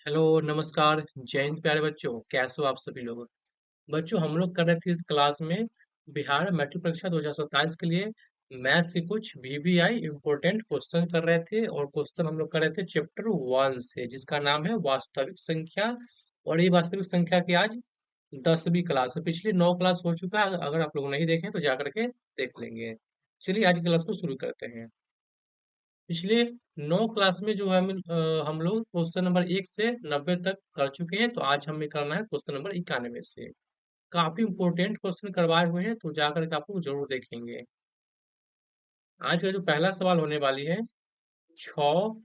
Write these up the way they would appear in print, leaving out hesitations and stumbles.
Hello नमस्कार। जय हिंद प्यारे बच्चों, कैसे हो आप सभी लोग। बच्चों हम लोग कर रहे थे इस क्लास में बिहार मैट्रिक परीक्षा 2027 के लिए मैथ्स के कुछ वीवीआई इम्पोर्टेंट क्वेश्चन कर रहे थे और क्वेश्चन हम लोग कर रहे थे चैप्टर 1 से जिसका नाम है वास्तविक संख्या। और ये वास्तविक संख्या की आज 10वीं क्लास है। पिछली 9 क्लास हो चुका है, अगर आप लोग नहीं देखें तो जा करके देख लेंगे। चलिए आज की क्लास को शुरू करते हैं। पिछले 9 क्लास में जो है हम लोग क्वेश्चन नंबर 1 से 90 तक कर चुके हैं, तो आज हमें करना है क्वेश्चन नंबर 91 से। काफी इंपोर्टेंट क्वेश्चन करवाए हुए हैं, तो जाकर के आप लोग जरूर देखेंगे। आज का जो पहला सवाल होने वाली है, 6,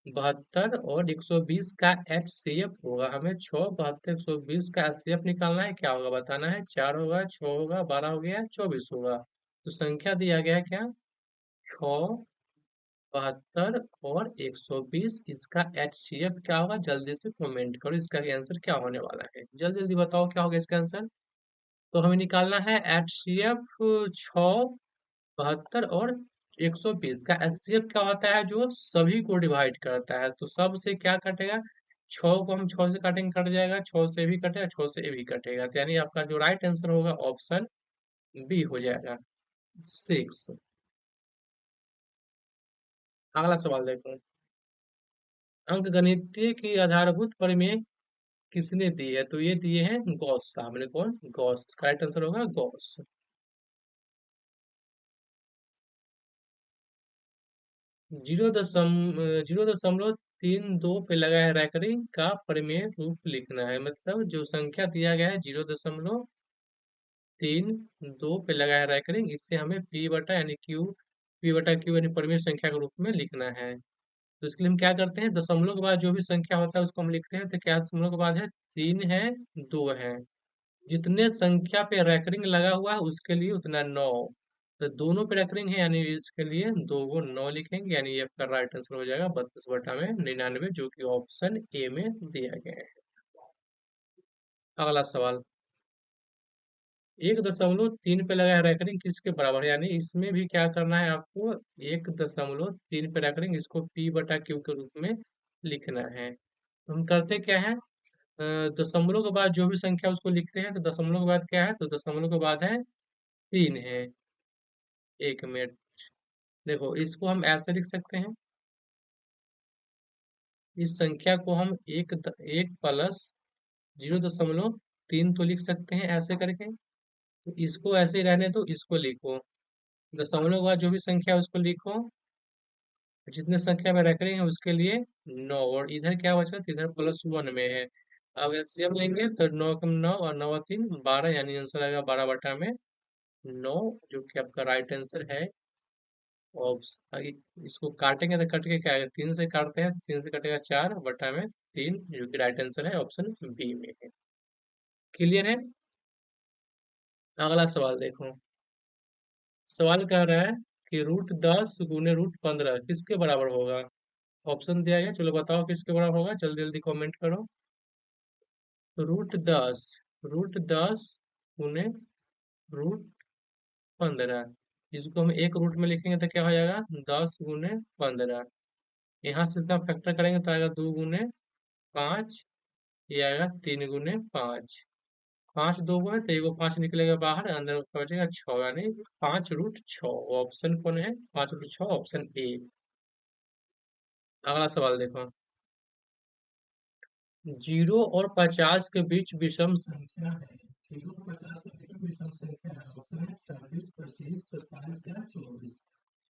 72 और 120 का एचसीएफ होगा। हमें 6, 72, 120 का एचसीएफ निकालना है। क्या होगा बताना है। 4 होगा, 6 होगा, 12 हो गया, 24 होगा। तो संख्या दिया गया है क्या, 6, 72 और 120। इसका एचसीएफ क्या होगा, जल्दी से कमेंट करो। इसका आंसर क्या होने वाला है, जल्दी जल्दी बताओ क्या होगा इसका आंसर। तो हमें निकालना है एचसीएफ 6, 72 और 120 का। एचसीएफ क्या होता है, जो सभी को डिवाइड करता है। तो सब से क्या कटेगा, 6 को हम 6 से काटेंगे, कट जाएगा। 6 से भी कटेगा, 6 से ये भी कटेगा। तो यानी आपका जो राइट आंसर होगा ऑप्शन बी हो जाएगा, 6। अगला सवाल देखो। अंकगणितीय की आधारभूत प्रमेय किसने दी है, तो ये दिए हैं गॉस साहब ने। कौन, गॉस। करेक्ट आंसर होगा गॉस। 0.32 पे लगा है रैकरिंग का प्रमेय रूप लिखना है। मतलब जो संख्या दिया गया है 0.32 पे लगा है रैकरिंग, इससे हमें पी बटा यानी क्यू, पी बटा क्यू यानी प्रमेय संख्या के रूप में लिखना है। तो इसके लिए हम क्या करते हैं, दशमलव के बाद जो भी संख्या होता है उसको हम लिखते हैं। तो क्या दशमलव के बाद है, 3 है, 2 है। जितने संख्या पे रैकरिंग लगा हुआ है उसके लिए उतना 9। तो दोनों पे रैकरिंग है यानी इसके लिए 2 को 9 लिखेंगे, यानी ये आपका राइट आंसर हो जाएगा 32 बटा में 99, जो कि ऑप्शन ए में दिया गया है। अगला सवाल, 1.3 पे लगा है रैकरिंग किसके बराबर है, यानी इसमें भी क्या करना है आपको, 1.3 पे रैकरिंग इसको पी बटा क्यू के रूप में लिखना है। तो हम करते क्या है, दशमलव के बाद जो भी संख्या उसको लिखते हैं। तो दशमलव के बाद क्या है, तो दशमलव के बाद है 3 है। 1 मिनट, देखो इसको हम ऐसे लिख सकते हैं। इस संख्या को हम 1 प्लस 0.3 तो लिख सकते हैं ऐसे करके। तो इसको ऐसे ही रहने दो, इसको लिखो। दशमलव के बाद जो भी संख्या है उसको लिखो। जितने संख्या में रख रहे हैं उसके लिए 9, और इधर क्या बचा, तो इधर +1 में है। अब एलसीएम लेंगे तो 9 कम 9 और 9 3 12, यानी आंसर आएगा 12 बटा में 9, जो कि आपका राइट आंसर है। और इसको काटेंगे तो कट के क्या आएगा, 3 से काटते हैं, 3 से कटेगा 4 बटा में 3, जो कि राइट आंसर है ऑप्शन बी में है। क्लियर है। अगला सवाल देखो। सवाल कह रहा है कि √10 × √15 किसके बराबर होगा। ऑप्शन दिया गया, चलो बताओ किसके बराबर होगा, जल्दी जल्दी कमेंट करो। √10, √10 गुने √15, इसको हम एक रूट में लिखेंगे तो क्या हो जाएगा, 10 × 15। यहाँ से इसका फैक्टर करेंगे तो आएगा 2 × 5, ये आएगा 3 × 5। 5 दो है तो एगो 5 निकलेगा बाहर, अंदर उसका बचेगा 6, यानी 5√6। ऑप्शन कौन है, 5√6, ऑप्शन ए। अगला सवाल देखो। 0 और 50 के बीच विषम संख्या है। 0 और 50 के बीच में विषम संख्या है। ऑप्शन है 26, 25, 27 या 24।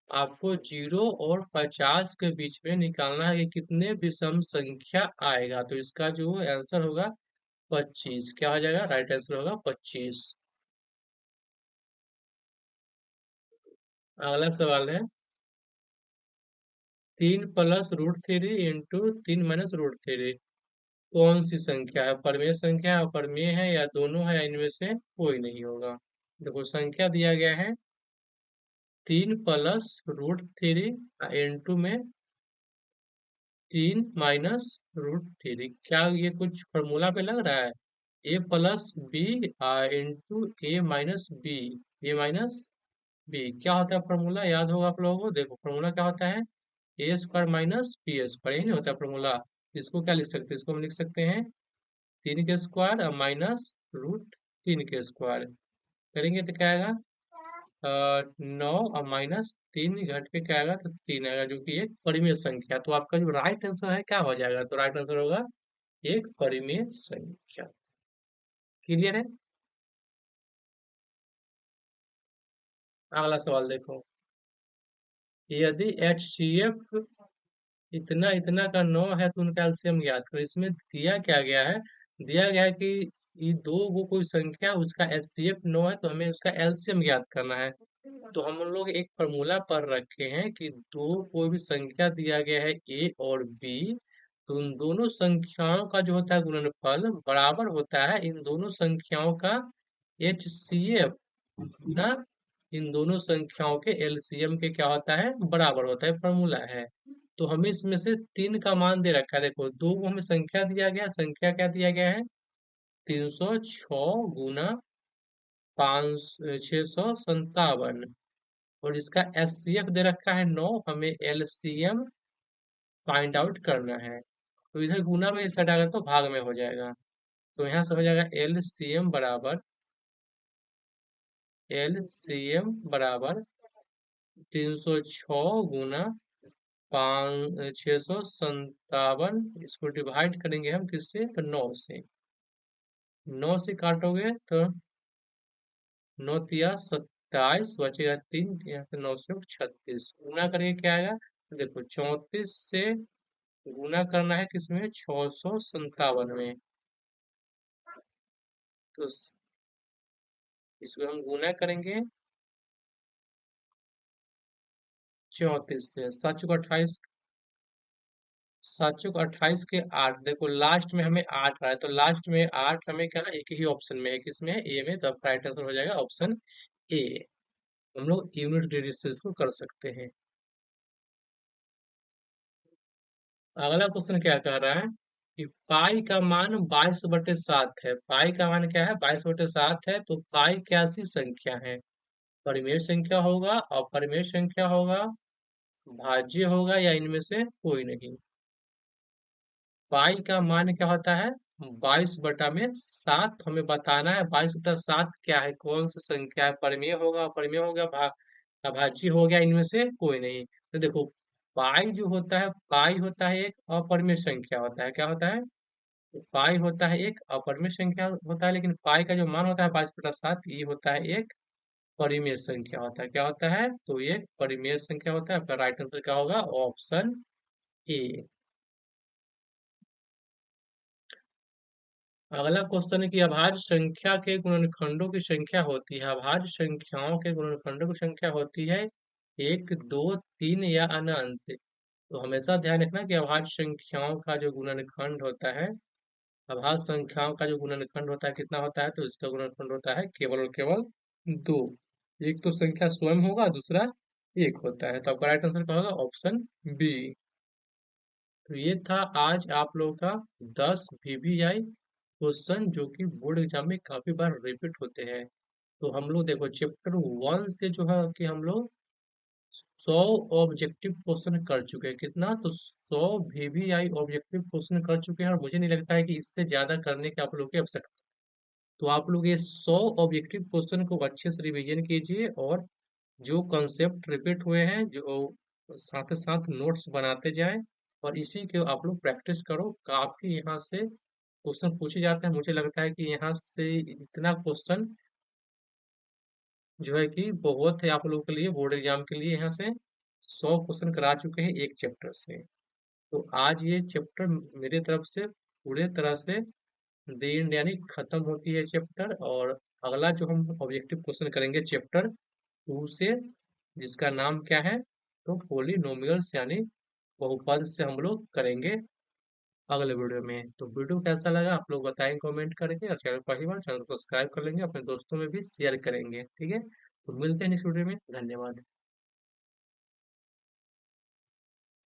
आपको 0 और 50 के बीच में निकालना है कि कितने विषम संख्या आएगा। तो इसका जो आंसर होगा 25। क्या हो जाएगा, राइट आंसर होगा 25। अगला सवाल है, 3 + √3 इंटू 3 - √3 कौन सी संख्या है, परमेय संख्या है, अपरमेय है, या दोनों है, या इनमें से कोई नहीं होगा। देखो संख्या दिया गया है 3 + √3 इंटू में 3 - √3। क्या ये कुछ फॉर्मूला पे लग रहा है, a + b into a - b, a - b क्या होता है फॉर्मूला, याद होगा आप लोगों को। देखो फॉर्मूला क्या होता है, a² - b², यही नहीं होता फॉर्मूला। इसको क्या लिख सकते हैं, इसको हम लिख सकते हैं 3 के स्क्वायर और माइनस √3 के स्क्वायर। करेंगे तो क्या आएगा, 9 और -3 घट के क्या आएगा, तो 3 आएगा, जो कि एक परिमेय संख्या। तो आपका जो राइट आंसर है क्या हो जाएगा, तो राइट आंसर होगा एक परिमेय संख्या। क्लियर है। अगला सवाल देखो, यदि HCF इतना इतना का 9 है तो उनका एलसीएम ज्ञात करो। इसमें दिया क्या गया है, दिया गया है कि ये दो वो कोई संख्या, उसका HCF 9 है, तो हमें उसका एलसीएम ज्ञात करना है। तो हम लोग एक फॉर्मूला पढ़ रखे हैं कि दो कोई भी संख्या दिया गया है A और B, तो उन दोनों संख्याओं का जो होता है गुणनफल बराबर होता है इन दोनों संख्याओं का HCF ना इन दोनों संख्याओं के एलसीएम के क्या होता है, बराबर होता है, फॉर्मूला है। तो हमें इसमें से 3 का मान दे रखा है, देखो दो को हमें संख्या दिया गया, संख्या क्या दिया गया है, 306 गुना 657, और इसका एचसीएफ दे रखा है 9, हमें एलसीएम फाइंड आउट करना है। तो इधर गुना में इसे हटाकर तो भाग में हो जाएगा, तो यहाँ से हो जाएगा एलसीएम बराबर 306 गुना 657, इसको डिवाइड करेंगे हम किससे, तो 9 से। 9 से काटोगे तो 9 तिया 27, बचेगा 3, यहाँ से 9 से 36, गुना करके क्या आएगा, तो देखो 34 से गुना करना है किसमें, 657 में, तो इसको हम गुना करेंगे 34 से, 7 चौक 28, 7 चौक 28 के 8, देखो लास्ट में हमें 8 आ रहा है, तो लास्ट में 8 हमें क्या है, एक ही ऑप्शन में है, किसमें है, ए में, तो राइट आंसर हो जाएगा ऑप्शन ए। हम लोग यूनिट डिजिट से इसको कर सकते हैं। अगला क्वेश्चन क्या कह रहा है कि पाई का मान 22/7 है। पाई का मान क्या है, 22/7 है, तो पाई कैसी संख्या है, परिमेय संख्या होगा, अपरिमेय संख्या होगा, भाज्य होगा, या इनमें से कोई नहीं। पाई का मान क्या होता है, 22/7 हमें बताना है, 22/7 क्या है, कौन सी संख्या है, परिमेय होगा, अपरिमेय होगा, अभाज्य हो गया, इनमें से कोई नहीं। तो देखो पाई जो होता है, पाई होता है एक अपरिमेय संख्या होता है, क्या होता है, तो पाई होता है एक अपरिमेय संख्या होता है, लेकिन पाई का जो मान होता है 22/7, ये होता है एक परिमेय संख्या होता है, क्या होता है, तो ये परिमेय संख्या होता है। आपका राइट आंसर क्या होगा, ऑप्शन ए। अगला क्वेश्चन है कि अभाज्य संख्या के गुणनखंडों की संख्या होती है, अभाज्य संख्याओं के गुणनखंडों की संख्या होती है 1, 2, 3 या अनंत। तो हमेशा ध्यान रखना कि अभाज्य संख्याओं का जो गुणनखंड होता है, अभाज्य संख्याओं का जो गुणनखंड होता है कितना होता है, तो इसका गुणनखंड होता है केवल और केवल 2। एक तो संख्या स्वयं होगा, दूसरा एक होता है, तो आपका राइट आंसर क्या होगा, ऑप्शन बी। तो ये था आज आप लोगों का 10 VVI क्वेश्चन, जो कि बोर्ड एग्जाम में काफी बार रिपीट होते हैं। तो हम लोग देखो चैप्टर 1 से जो है कि हम लोग 100 ऑब्जेक्टिव क्वेश्चन कर चुके हैं, कितना, तो 100 VVI ऑब्जेक्टिव क्वेश्चन कर चुके हैं, और मुझे नहीं लगता है कि इससे ज्यादा करने की आप लोग की आवश्यकता। तो आप लोग ये 100 ऑब्जेक्टिव क्वेश्चन को अच्छे से रिवीजन कीजिए, और जो कॉन्सेप्ट रिपीट हुए हैं जो साथ साथ नोट्स बनाते जाएं, और इसी के आप लोग प्रैक्टिस करो। काफी यहाँ से क्वेश्चन पूछे जाते हैं, मुझे लगता है कि यहाँ से इतना क्वेश्चन जो है कि बहुत है आप लोगों के लिए, बोर्ड एग्जाम के लिए। यहाँ से 100 क्वेश्चन करा चुके हैं एक चैप्टर से। तो आज ये चैप्टर मेरे तरफ से पूरे तरह से दी एंड यानी खत्म होती है चैप्टर, और अगला जो हम ऑब्जेक्टिव क्वेश्चन करेंगे चैप्टर 2 से, जिसका नाम क्या है, तो पोलिनोमियल्स यानी बहुपद से हम लोग करेंगे अगले वीडियो में। तो वीडियो कैसा लगा आप लोग बताएं कमेंट करके, और चैनल पहली बार, चैनल को सब्सक्राइब कर लेंगे, अपने दोस्तों में भी शेयर करेंगे, ठीक है। तो मिलते हैं नेक्स्ट वीडियो में, धन्यवाद।